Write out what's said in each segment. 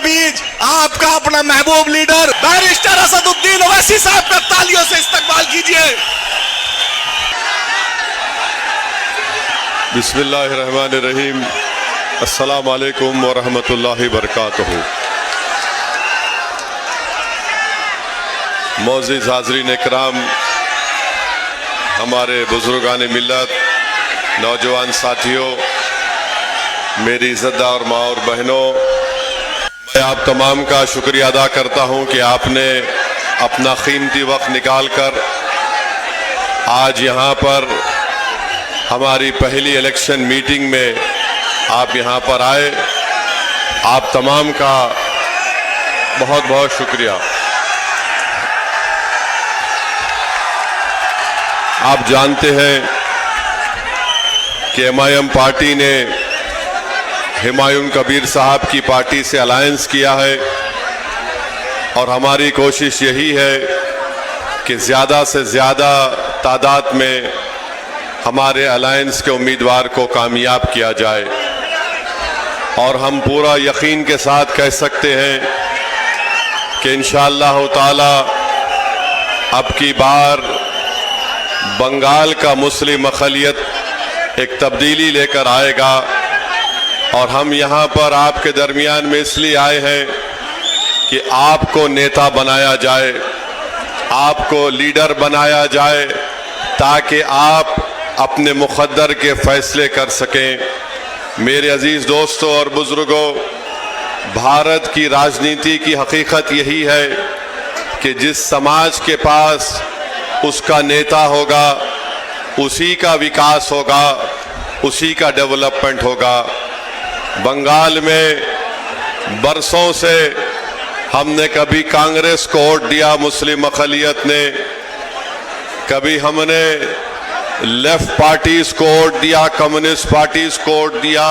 बीच आपका अपना महबूब leader barrister Asaduddin Owaisi साहब का तालियों से इस्तकबाल कीजिए। बिस्मिल्लाहिर्रहमानिर्रहीम। अस्सलामु अलैकुम व रहमतुल्लाहि व बरकातुहू। मोअज़्ज़िज़ हाज़रीन इकराम, हमारे बुजुर्गान मिल्लत, नौजवान साथियों, मेरी इज़्ज़तदार माँ और बहनों, मैं आप तमाम का शुक्रिया अदा करता हूँ कि आपने अपना कीमती वक्त निकाल कर आज यहाँ पर हमारी पहली इलेक्शन मीटिंग में आप यहाँ पर आए। आप तमाम का बहुत बहुत शुक्रिया। आप जानते हैं कि एमआईएम पार्टी ने हुमायूं कबीर साहब की पार्टी से अलायंस किया है और हमारी कोशिश यही है कि ज़्यादा से ज़्यादा तादाद में हमारे अलायंस के उम्मीदवार को कामयाब किया जाए। और हम पूरा यकीन के साथ कह सकते हैं कि इंशाअल्लाह ताला अब की बार बंगाल का मुस्लिम अक़लियत एक तब्दीली लेकर आएगा। और हम यहाँ पर आपके दरमियान में इसलिए आए हैं कि आपको नेता बनाया जाए, आपको लीडर बनाया जाए, ताकि आप अपने मुक़द्दर के फैसले कर सकें। मेरे अजीज़ दोस्तों और बुज़ुर्गों, भारत की राजनीति की हकीकत यही है कि जिस समाज के पास उसका नेता होगा, उसी का विकास होगा, उसी का डेवलपमेंट होगा। बंगाल में बरसों से हमने कभी कांग्रेस को वोट दिया मुस्लिम अक़लियत ने, कभी हमने लेफ्ट पार्टीज को वोट दिया, कम्युनिस्ट पार्टीज को वोट दिया,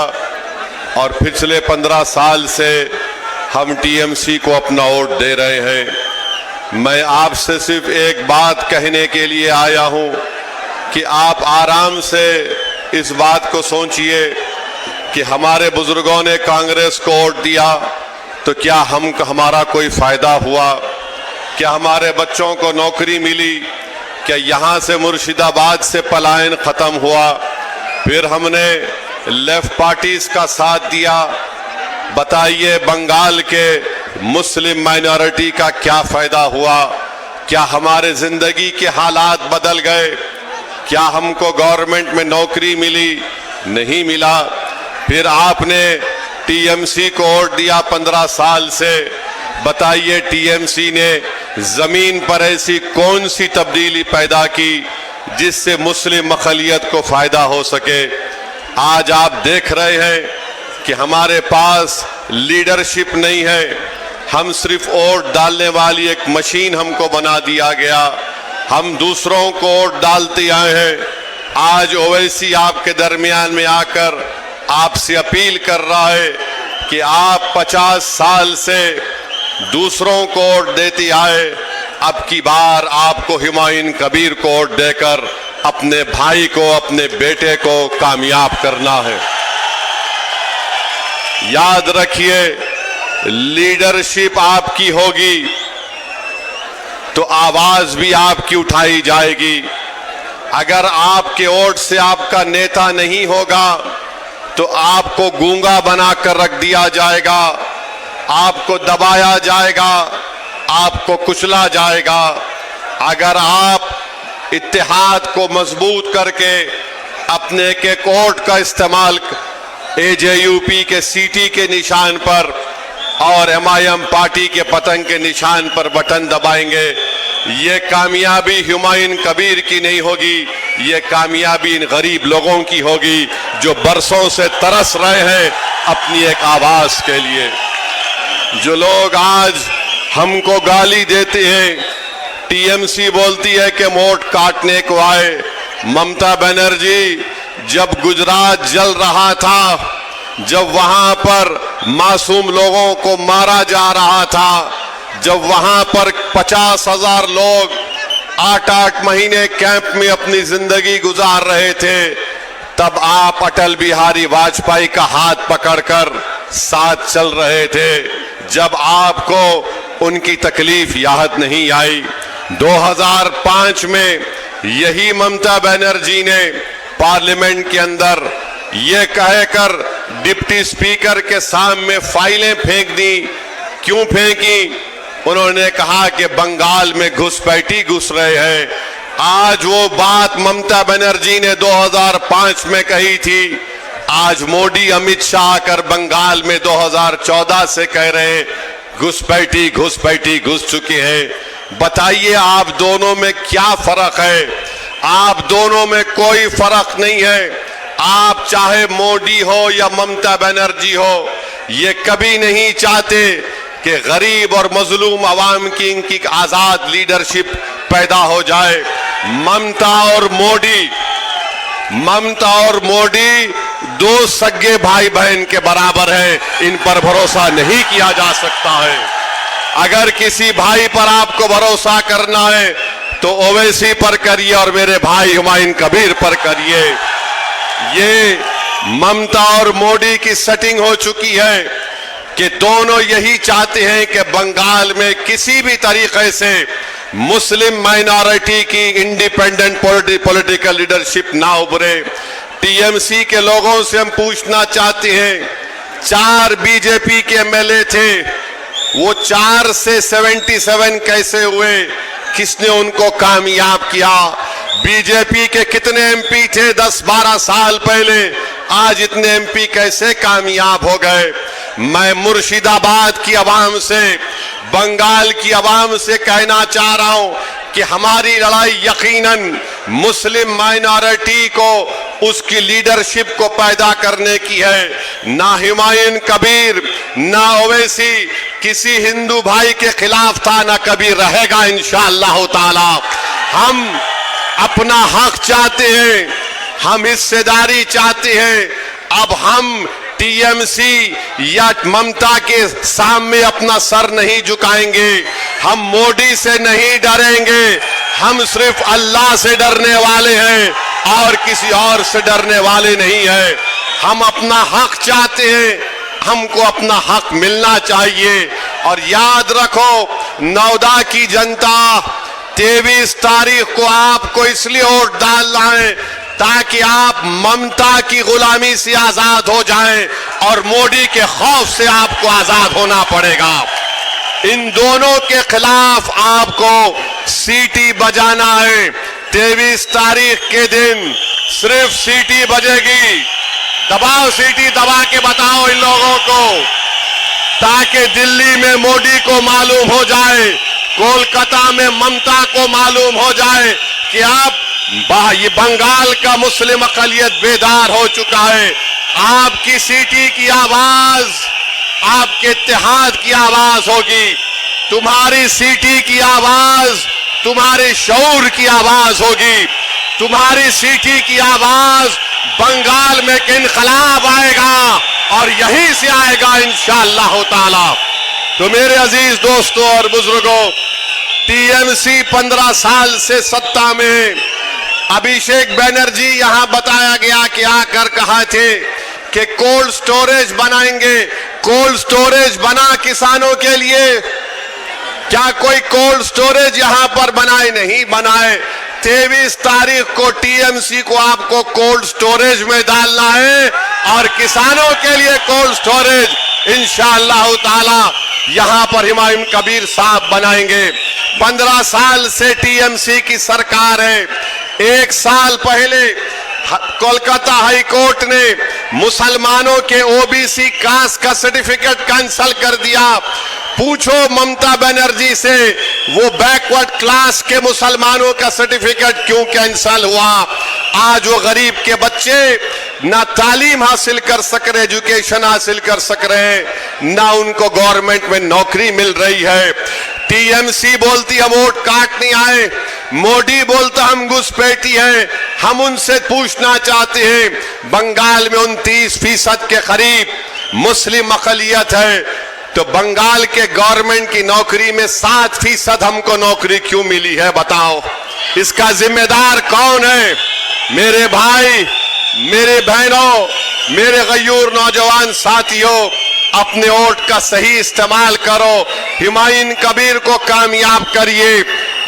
और पिछले 15 साल से हम टीएमसी को अपना वोट दे रहे हैं। मैं आपसे सिर्फ एक बात कहने के लिए आया हूं कि आप आराम से इस बात को सोचिए कि हमारे बुजुर्गों ने कांग्रेस को वोट दिया तो क्या हमारा कोई फायदा हुआ? क्या हमारे बच्चों को नौकरी मिली? क्या यहाँ से मुर्शिदाबाद से पलायन खत्म हुआ? फिर हमने लेफ्ट पार्टीज का साथ दिया। बताइए बंगाल के मुस्लिम माइनॉरिटी का क्या फायदा हुआ? क्या हमारे जिंदगी के हालात बदल गए? क्या हमको गवर्नमेंट में नौकरी मिली? नहीं मिला। फिर आपने टीएमसी को वोट दिया 15 साल से। बताइए टीएमसी ने जमीन पर ऐसी कौन सी तब्दीली पैदा की जिससे मुस्लिम अक़लियत को फायदा हो सके? आज आप देख रहे हैं कि हमारे पास लीडरशिप नहीं है। हम सिर्फ वोट डालने वाली एक मशीन हमको बना दिया गया। हम दूसरों को वोट डालते आए हैं। आज ओवैसी आपके दरमियान में आकर आपसे अपील कर रहा है कि आप 50 साल से दूसरों को वोट देते आए, अब की बार आपको हुमायूं कबीर को वोट देकर अपने भाई को, अपने बेटे को कामयाब करना है। याद रखिए, लीडरशिप आपकी होगी तो आवाज भी आपकी उठाई जाएगी। अगर आपके वोट से आपका नेता नहीं होगा तो आपको गूंगा बनाकर रख दिया जाएगा, आपको दबाया जाएगा, आपको कुचला जाएगा। अगर आप इत्तेहाद को मजबूत करके अपने के वोट का इस्तेमाल एजेयूपी के सीटी के निशान पर और एमआईएम पार्टी के पतंग के निशान पर बटन दबाएंगे, ये कामयाबी हुमायूं कबीर की नहीं होगी, ये कामयाबी इन गरीब लोगों की होगी जो बरसों से तरस रहे हैं अपनी एक आवाज के लिए। जो लोग आज हमको गाली देते हैं, टीएमसी बोलती है कि वोट काटने को आए। ममता बनर्जी जब गुजरात जल रहा था, जब वहां पर मासूम लोगों को मारा जा रहा था, जब वहां पर 50,000 लोग 8-8 महीने कैंप में अपनी जिंदगी गुजार रहे थे, तब आप अटल बिहारी वाजपेयी का हाथ पकड़कर साथ चल रहे थे जब आपको उनकी तकलीफ याद नहीं आई। 2005 में यही ममता बनर्जी ने पार्लियामेंट के अंदर ये कहकर डिप्टी स्पीकर के सामने फाइलें फेंक दी। क्यों फेंकी? उन्होंने कहा कि बंगाल में घुसपैठी घुस रहे हैं। आज वो बात ममता बनर्जी ने 2005 में कही थी, आज मोदी अमित शाह आकर बंगाल में 2014 से कह रहे हैं घुसपैठी घुसपैठी घुस चुके हैं। बताइए आप दोनों में क्या फर्क है? आप दोनों में कोई फर्क नहीं है। आप चाहे मोदी हो या ममता बनर्जी हो, ये कभी नहीं चाहते कि गरीब और मजलूम अवाम की इनकी आजाद लीडरशिप पैदा हो जाए। ममता और मोदी दो सगे भाई बहन के बराबर हैं। इन पर भरोसा नहीं किया जा सकता है। अगर किसी भाई पर आपको भरोसा करना है तो ओवैसी पर करिए और मेरे भाई हुमायूं कबीर पर करिए। ये ममता और मोदी की सेटिंग हो चुकी है कि दोनों यही चाहते हैं कि बंगाल में किसी भी तरीके से मुस्लिम माइनॉरिटी की इंडिपेंडेंट पॉलिटिकल लीडरशिप ना उभरे। टीएमसी के लोगों से हम पूछना चाहते हैं, 4 बीजेपी के एमएलए थे, वो 4 से 77 कैसे हुए? किसने उनको कामयाब किया? बीजेपी के कितने एमपी थे 10-12 साल पहले, आज इतने एमपी कैसे कामयाब हो गए? मैं मुर्शिदाबाद की आवाम से, बंगाल की आवाम से कहना चाह रहा हूं कि हमारी लड़ाई यकीनन मुस्लिम माइनॉरिटी को, उसकी लीडरशिप को पैदा करने की है। ना हुमायूं कबीर ना ओवैसी किसी हिंदू भाई के खिलाफ था, ना कभी रहेगा इंशाअल्लाह ताला। हम अपना हक चाहते हैं, हम हिस्सेदारी चाहते हैं। अब हम टीएमसी या ममता के सामने अपना सर नहीं झुकाएंगे। हम मोदी से नहीं डरेंगे। हम सिर्फ अल्लाह से डरने वाले हैं और किसी और से डरने वाले नहीं हैं। हम अपना हक चाहते हैं, हमको अपना हक मिलना चाहिए। और याद रखो, नौदा की जनता 23 तारीख को आपको इसलिए वोट डालना है ताकि आप ममता की गुलामी से आजाद हो जाएं और मोदी के खौफ से आपको आजाद होना पड़ेगा। इन दोनों के खिलाफ आपको सीटी बजाना है। 23 तारीख के दिन सिर्फ सीटी बजेगी। दबाओ, सीटी दबा के बताओ इन लोगों को, ताकि दिल्ली में मोदी को मालूम हो जाए, कोलकाता में ममता को मालूम हो जाए कि आप ये बंगाल का मुस्लिम अकलियत बेदार हो चुका है। आपकी सीटी की आवाज आपके इत्तेहाद की आवाज होगी। तुम्हारी सीटी की आवाज तुम्हारे शऊर की आवाज होगी। तुम्हारी सीटी की आवाज बंगाल में एक इनकलाब आएगा और यहीं से आएगा इंशाअल्लाह ताला। तो मेरे अजीज दोस्तों और बुजुर्गों, टीएमसी 15 साल से सत्ता में। अभिषेक बनर्जी यहां बताया गया कि आकर कहा थे कि कोल्ड स्टोरेज बनाएंगे। कोल्ड स्टोरेज बना किसानों के लिए? क्या कोई कोल्ड स्टोरेज यहां पर बनाए? नहीं बनाए। 23 तारीख को टीएमसी को आपको कोल्ड स्टोरेज में डालना है और किसानों के लिए कोल्ड स्टोरेज इंशाअल्लाह ताला यहां पर हुमायूं कबीर साहब बनाएंगे। 15 साल से टीएमसी की सरकार है। 1 साल पहले कोलकाता हाई कोर्ट ने मुसलमानों के ओबीसी कास्ट का सर्टिफिकेट कैंसिल कर दिया। पूछो ममता बनर्जी से, वो बैकवर्ड क्लास के मुसलमानों का सर्टिफिकेट क्यों कैंसिल हुआ? आज वो गरीब के बच्चे ना तालीम हासिल कर सक रहे, एजुकेशन हासिल कर सक रहे, ना उनको गवर्नमेंट में नौकरी मिल रही है। टीएमसी बोलती हम वोट काटने आए, मोदी बोलता हम घुसपैठी हैं। हम उनसे पूछना चाहते हैं, बंगाल में 29% के करीब मुस्लिम अकलियत है, तो बंगाल के गवर्नमेंट की नौकरी में 7% हमको नौकरी क्यों मिली है? बताओ, इसका जिम्मेदार कौन है? मेरे भाई, मेरे बहनों, मेरे गयूर नौजवान साथियों, अपने वोट का सही इस्तेमाल करो, हुमायूं कबीर को कामयाब करिए।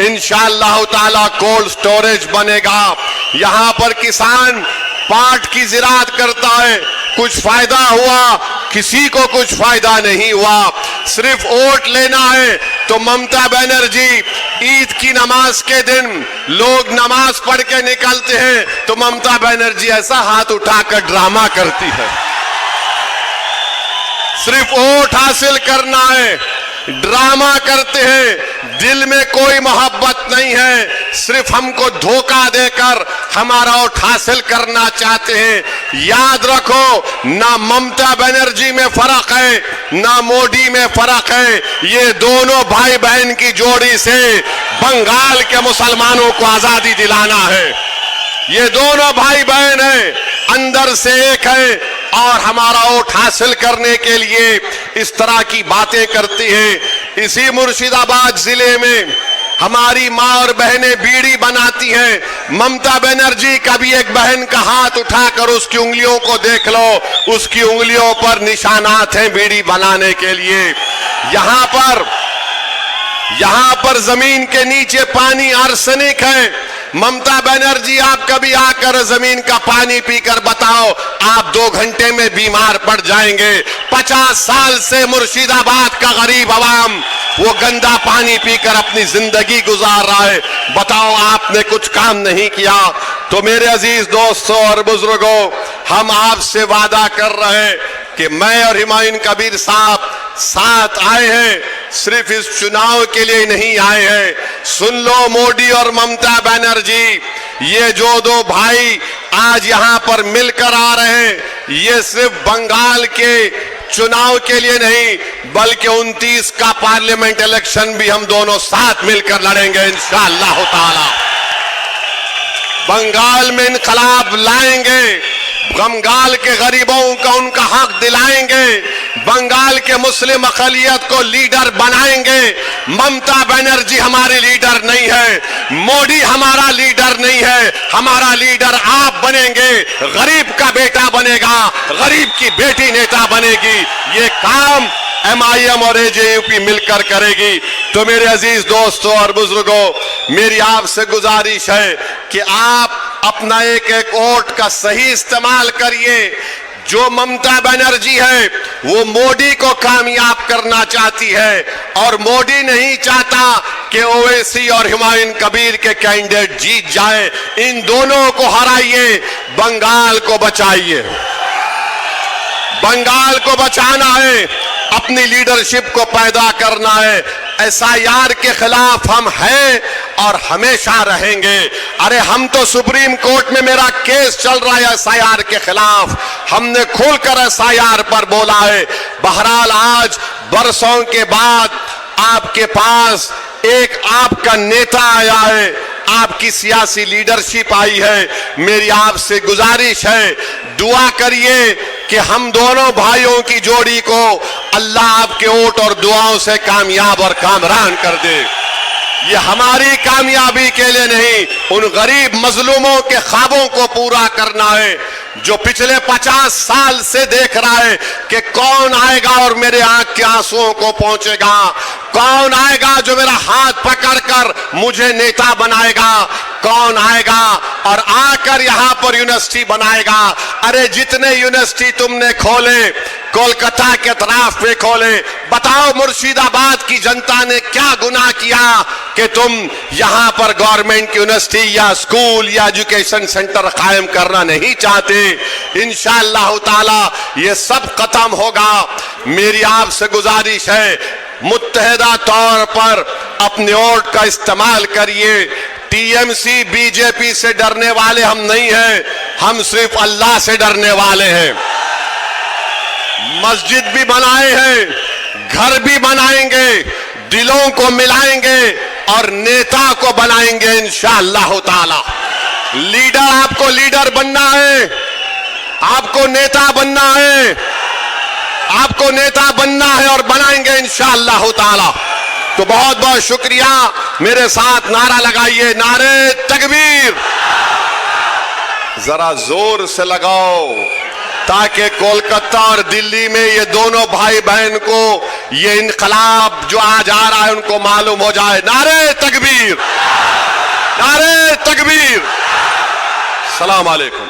इंशाअल्लाह ताला कोल्ड स्टोरेज बनेगा। यहां पर किसान पाट की ज़िराअत करता है, कुछ फायदा हुआ? किसी को कुछ फायदा नहीं हुआ। सिर्फ वोट लेना है तो ममता बनर्जी ईद की नमाज के दिन लोग नमाज पढ़ के निकलते हैं तो ममता बनर्जी ऐसा हाथ उठाकर ड्रामा करती है। सिर्फ वोट हासिल करना है, ड्रामा करते हैं, दिल में कोई मोहब्बत नहीं है, सिर्फ हमको धोखा देकर हमारा वोट हासिल करना चाहते हैं। याद रखो, ना ममता बनर्जी में फर्क है ना मोदी में फर्क है। ये दोनों भाई बहन की जोड़ी से बंगाल के मुसलमानों को आजादी दिलाना है। ये दोनों भाई बहन हैं, अंदर से एक है और हमारा वोट हासिल करने के लिए इस तरह की बातें करती है। इसी मुर्शिदाबाद जिले में हमारी माँ और बहनें बीड़ी बनाती हैं। ममता बनर्जी का भी एक बहन का हाथ उठाकर उसकी उंगलियों को देख लो, उसकी उंगलियों पर निशानात हैं बीड़ी बनाने के लिए। यहां पर जमीन के नीचे पानी आर्सेनिक है। ममता बनर्जी, आप कभी आकर जमीन का पानी पीकर बताओ, आप 2 घंटे में बीमार पड़ जाएंगे। 50 साल से मुर्शिदाबाद का गरीब आवाम वो गंदा पानी पीकर अपनी जिंदगी गुजार रहा है। बताओ, आपने कुछ काम नहीं किया। तो मेरे अजीज दोस्तों और बुजुर्गों, हम आपसे वादा कर रहे हैं कि मैं और हुमायूं कबीर साहब साथ आए हैं, सिर्फ इस चुनाव के लिए नहीं आए हैं। सुन लो मोदी और ममता बनर्जी, ये जो 2 भाई आज यहां पर मिलकर आ रहे हैं, ये सिर्फ बंगाल के चुनाव के लिए नहीं बल्कि 29 का पार्लियामेंट इलेक्शन भी हम दोनों साथ मिलकर लड़ेंगे इंशाअल्लाह ताला। बंगाल में इनकलाब लाएंगे, बंगाल के गरीबों का उनका हक दिलाएंगे, बंगाल के मुस्लिम अक़लियत को लीडर बनाएंगे। ममता बनर्जी हमारी लीडर नहीं है, मोदी हमारा लीडर नहीं है, हमारा लीडर आप बनेंगे। गरीब का बेटा बनेगा, गरीब की बेटी नेता बनेगी। ये काम MIM और AJUP मिलकर करेगी। तो मेरे अजीज दोस्तों और बुजुर्गों, मेरी आपसे गुजारिश है कि आप अपना एक वोट का सही इस्तेमाल करिए। जो ममता बनर्जी है वो मोदी को कामयाब करना चाहती है और मोदी नहीं चाहता कि ओवैसी और हुमायूं कबीर के कैंडिडेट जीत जाए। इन दोनों को हराइए, बंगाल को बचाइए। बंगाल को बचाना है, अपनी लीडरशिप को पैदा करना है। SIR के खिलाफ हम हैं और हमेशा रहेंगे। अरे हम तो सुप्रीम कोर्ट में मेरा केस चल रहा है SIR के खिलाफ, हमने खुलकर SIR पर बोला है। बहरहाल आज बरसों के बाद आपके पास एक आपका नेता आया है, आपकी सियासी लीडरशिप आई है। मेरी आपसे गुजारिश है, दुआ करिए कि हम दोनों भाइयों की जोड़ी को अल्लाह आपके वोट और दुआओं से कामयाब और कामरान कर दे। ये हमारी कामयाबी के लिए नहीं, उन गरीब मजलूमों के ख्वाबों को पूरा करना है जो पिछले 50 साल से देख रहा है कि कौन आएगा और मेरे आंख के आंसुओं को पहुंचेगा, कौन आएगा जो मेरा हाथ पकड़कर मुझे नेता बनाएगा, कौन आएगा और आकर यहां पर यूनिवर्सिटी बनाएगा। अरे जितने यूनिवर्सिटी तुमने खोले कोलकाता के तरफ पे खोले, बताओ मुर्शिदाबाद की जनता ने क्या गुनाह किया कि तुम यहां पर गवर्नमेंट यूनिवर्सिटी या स्कूल या एजुकेशन सेंटर कायम करना नहीं चाहते। इंशाअल्लाह ताला ये सब खत्म होगा। मेरी आपसे गुजारिश है, मुत्तहिदा तौर पर अपने वोट का इस्तेमाल करिए। TMC BJP से डरने वाले हम नहीं हैं, हम सिर्फ अल्लाह से डरने वाले हैं। मस्जिद भी बनाए हैं, घर भी बनाएंगे, दिलों को मिलाएंगे और नेता को बनाएंगे इंशाअल्लाह ताला। लीडर, आपको लीडर बनना है, आपको नेता बनना है, आपको नेता बनना है और बनाएंगे इंशाअल्लाह ताला। तो बहुत बहुत शुक्रिया। मेरे साथ नारा लगाइए, नारे तकबीर। जरा जोर से लगाओ, ताकि कोलकाता और दिल्ली में ये दोनों भाई बहन को ये इनकलाब जो आज आ रहा है उनको मालूम हो जाए। नारे तकबीर, नारे तकबीर। सलाम अलैकुम।